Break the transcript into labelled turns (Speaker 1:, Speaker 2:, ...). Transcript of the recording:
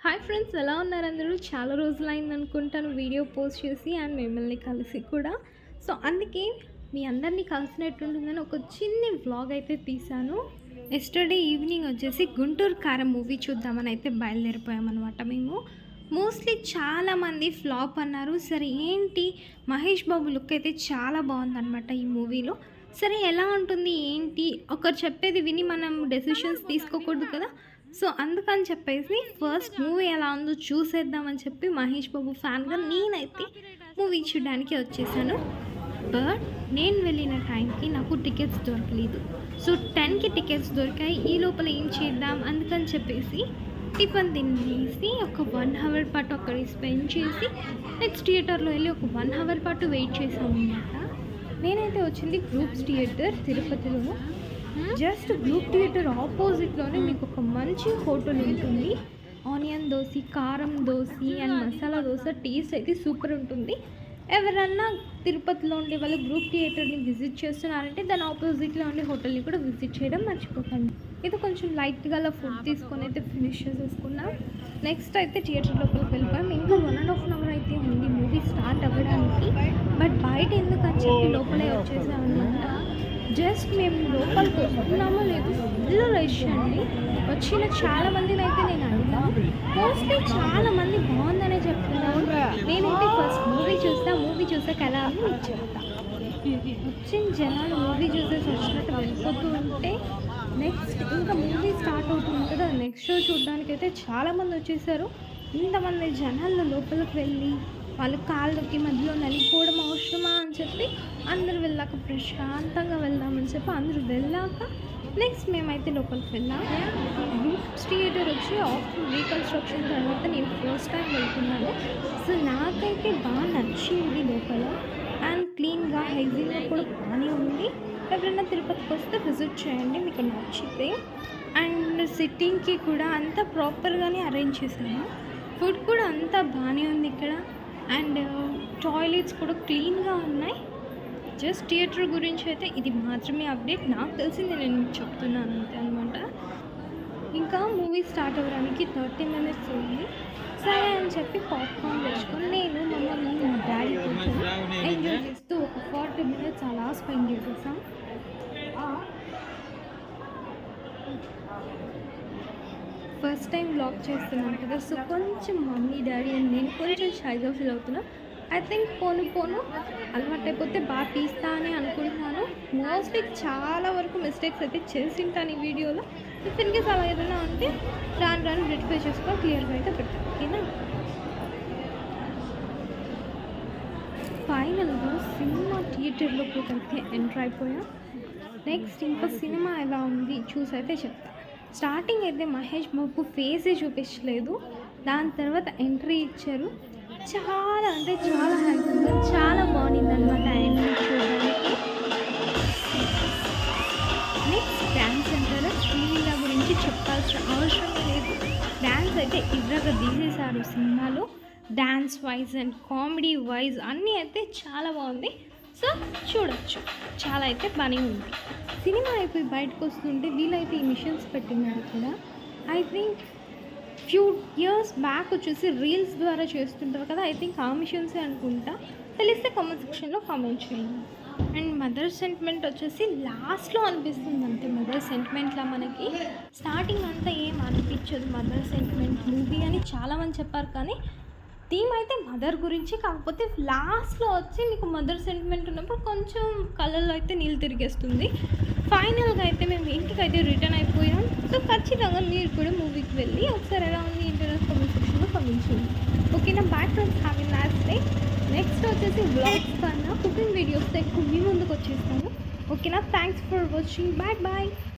Speaker 1: Hi friends, ఎలా ఉన్నారు అందరూ? చాలా రోజులైంది అనుకుంటాను వీడియో పోస్ట్ చేసి అండ్ మిమ్మల్ని కలిసి కూడా. సో అందుకే మీ అందరినీ కలిసినట్టుంటుందని ఒక చిన్ని వ్లాగ్ అయితే తీశాను. ఎస్టర్డే ఈవినింగ్ వచ్చేసి గుంటూరు కారం మూవీ చూద్దామని అయితే బయలుదేరిపోయామన్నమాట మేము. మోస్ట్లీ చాలామంది ఫ్లాప్ అన్నారు. సరే ఏంటి, మహేష్ బాబు లుక్ అయితే చాలా బాగుందన్నమాట ఈ మూవీలో. సరే ఎలా ఉంటుంది ఏంటి, ఒకరు చెప్పేది విని మనం డెసిషన్స్ తీసుకోకూడదు కదా. సో అందుకని చెప్పేసి ఫస్ట్ మూవీ ఎలా ఉందో చూసేద్దామని చెప్పి మహేష్ బాబు ఫ్యాన్గా నేనైతే మూవీ చూడడానికి వచ్చేసాను. బట్ నేను వెళ్ళిన టైంకి నాకు టికెట్స్ దొరకలేదు. సో 10కి టికెట్స్ దొరికాయి. ఈ లోపల ఏం చేద్దాం అందుకని చెప్పేసి టిఫిన్ తినేసి ఒక 1 అవర్ పాటు అక్కడ స్పెండ్ చేసి నెక్స్ట్ థియేటర్లో వెళ్ళి ఒక 1 అవర్ పాటు వెయిట్ చేసాము అన్నమాట. నేనైతే వచ్చింది గ్రూప్స్ థియేటర్ తిరుపతిలో. జస్ట్ గ్రూప్ థియేటర్ ఆపోజిట్లోనే మీకు ఒక మంచి హోటల్ ఉంటుంది. ఆనియన్ దోశ, కారం దోశ అండ్ మసాలా దోశ టేస్ట్ అయితే సూపర్ ఉంటుంది. ఎవరన్నా తిరుపతిలో ఉండే వాళ్ళు గ్రూప్ థియేటర్ని విజిట్ చేస్తున్నారంటే దాని ఆపోజిట్లో ఉండే హోటల్ని కూడా విజిట్ చేయడం మర్చిపోకండి. ఇది కొంచెం లైట్గా అలా ఫుడ్ తీసుకొని అయితే ఫినిష్ చేసేసుకున్నాం. నెక్స్ట్ అయితే థియేటర్ లోపలికి వెళ్ళిపోయాం. ఇంకా 1.5 అవర్ అయితే ఉంది మూవీ స్టార్ట్ అవ్వడానికి. బట్ బయట ఎందుకని చెప్పి లోపలే వచ్చేసామన్నమాట. జస్ట్ మేము లోపలికి వస్తున్నామో లేదు, ఫుల్ రష్ అండి. వచ్చిన చాలా మందిని అయితే నేను అడిగాను. మోస్ట్లీ చాలామంది బాగుందనే చెప్తున్నాను. నేనైతే ఫస్ట్ మూవీ చూసాక ఎలా అని మీకు చెప్తా. వచ్చిన జనాలు మూవీ చూసేసి వచ్చినట్టు వెళ్ళిపోతూ ఉంటే నెక్స్ట్ ఇంకా మూవీ స్టార్ట్ అవుతుంది కదా, నెక్స్ట్ షో చూడడానికి అయితే చాలామంది వచ్చేసారు. ఇంతమంది జనాల్లో లోపలికి వెళ్ళి వాళ్ళు కాళ్ళకి మధ్యలో నలిగిపోవడం అవసరమా అని చెప్పి అందరూ వెళ్ళాక ప్రశాంతంగా వెళ్దామని చెప్పి అందరూ వెళ్ళాక నెక్స్ట్ మేమైతే లోపలికి వెళ్ళాం. గ్రూప్స్ థియేటర్ వచ్చి ఆఫ్టర్ రీకన్స్ట్రక్షన్ తర్వాత నేను ఫస్ట్ టైం వెళ్తున్నాను. సో నాకైతే బాగా నచ్చింది లోపల. అండ్ క్లీన్గా హైజీన్గా కూడా బాగానే ఉంది. ఎవరైనా తిరుపతికి వస్తే విజిట్ చేయండి, మీకు నచ్చితే. అండ్ సిట్టింగ్కి కూడా అంతా ప్రాపర్గానే అరేంజ్ చేశాను. ఫుడ్ కూడా అంతా బాగానే ఉంది ఇక్కడ. అండ్ టాయిలెట్స్ కూడా క్లీన్గా ఉన్నాయి. జస్ట్ థియేటర్ గురించి అయితే ఇది మాత్రమే అప్డేట్. నాకు తెలిసింది నేను మీకు చెప్తున్నాను అంతే అనమాట. ఇంకా మూవీ స్టార్ట్ అవ్వడానికి 30 minutes ఉంది. సరే అని చెప్పి పాప్కార్న్ తెచ్చుకొని నేను మా డాడీ కూర్చొని ఎంజాయ్ చేస్తూ ఒక 40 minutes అలా స్పెండ్ చేసేసాం. ఫస్ట్ టైం బ్లాగ్ చేస్తున్నాను కదా, సో కొంచెం మమ్మీ డాడీ అండ్ నేను కొంచెం షైగా ఫీల్ అవుతున్నా. ఐ థింక్ పోను అలవాటు అయిపోతే బాగా తీస్తా అని అనుకుంటున్నాను. మోస్ట్లీ చాలా వరకు మిస్టేక్స్ అయితే చేసింటాను ఈ వీడియోలో. ఇఫ్ ఇన్ కేస్ అలా ఏదైనా ఉంటే రాను రెక్టిఫై చేసుకొని క్లియర్గా అయితే పెడతాను, ఓకేనా. ఫైనల్గా సినిమా థియేటర్లోకి అయితే ఎంటర్ అయిపోయాం. నెక్స్ట్ ఇంకా సినిమా ఎలా ఉంది చూసి అయితే చెప్తాను. స్టార్టింగ్ అయితే మహేష్ బాబు ఫేసే చూపించలేదు. దాని తర్వాత ఎంట్రీ ఇచ్చారు. చాలా అంటే చాలా హ్యాండ్సమ్గా చాలా బాగుంది అనమాట ఆయన చూడడానికి. నెక్స్ట్ డ్యాన్స్ అంటారా, శ్రీలీల గురించి చెప్పాల్సిన అవసరం లేదు. డ్యాన్స్ అయితే ఇవ్వగా తీసేశారు సినిమాలో. Dance wise and comedy wise అన్నీ అయితే చాలా బాగుంది. సో చూడొచ్చు, చాలా అయితే బాగానే ఉంది. సినిమా అయిపోయి బయటకు వస్తుంటే వీళ్ళైతే ఈ మిషన్స్ పెట్టినారు కూడా. I think few years back వచ్చేసి రీల్స్ ద్వారా చేస్తుంటారు కదా, ఐ థింక్ ఆ మిషన్సే అనుకుంటా. తెలిస్తే కామెంట్ సెక్షన్లో కామెంట్ చేయండి. అండ్ మదర్ సెంటిమెంట్ వచ్చేసి లాస్ట్లో అనిపిస్తుంది అంతే. మదర్ సెంటిమెంట్లా మనకి స్టార్టింగ్ అంతా ఏం అనిపించదు మదర్ సెంటిమెంట్ మూవీ అని చాలామంది చెప్పారు. కానీ థీమ్ అయితే మదర్ గురించి, కాకపోతే లాస్ట్లో వచ్చి మీకు మదర్ సెంటిమెంట్ ఉన్నప్పుడు కొంచెం కళ్ళల్లో అయితే నీళ్ళు తిరిగేస్తుంది. ఫైనల్గా అయితే మేము ఇంటికి అయితే రిటర్న్ అయిపోయాం. సో ఖచ్చితంగా మీరు కూడా మూవీకి వెళ్ళి ఒకసారి ఎలా ఉంది ఇంటర్నెట్ కామెంట్ సెక్షన్లో కామెంట్ చేయండి, ఓకేనా. Back friends have a nice day. Next వచ్చేసి వ్లాగ్స్ కన్నా కుకింగ్ వీడియోస్తో ఎక్కువ మీ ముందుకు వచ్చేస్తాను, ఓకేనా. Thanks for watching. బాయ్.